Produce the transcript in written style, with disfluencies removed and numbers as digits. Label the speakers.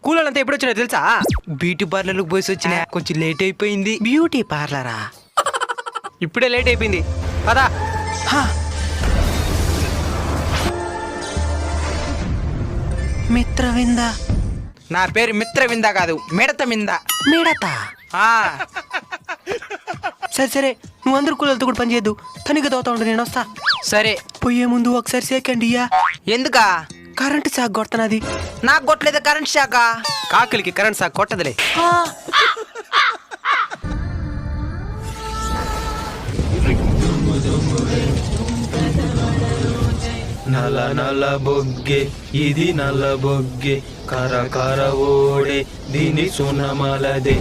Speaker 1: కూలంతా ఎప్పుడు వచ్చినా తెలుసా? బ్యూటీ పార్లర్లకు పోయి వచ్చినా, కొంచెం లేట్ అయిపోయింది.
Speaker 2: బ్యూటీ పార్లరా?
Speaker 1: ఇప్పుడే లేట్ అయిపోయింది పదా.
Speaker 2: మిత్రవింద?
Speaker 3: నా పేరు మిత్రవింద కాదు, మిడతమింద.
Speaker 2: మిడత? సరే సరే, నువ్వు అందరు కూలలతో కూడా పని చేయద్దు, తనిగా తోతా ఉండు, నేను వస్తా.
Speaker 3: సరే.
Speaker 2: పోయే ముందు ఒకసారి సెకండ్ ఇయ్యా.
Speaker 3: ఎందుకా?
Speaker 2: కరెంటు షాక్ కొడుతున్నది.
Speaker 3: నాకు కొట్టలేదు కరెంట్ షాక.
Speaker 1: కాకులకి కరెంట్ సాక్ కొట్టదులే.
Speaker 4: నల నల బొగ్గే ఇది నల్ల బొగ్గే, కర కర ఓడే దీని సునమలదే.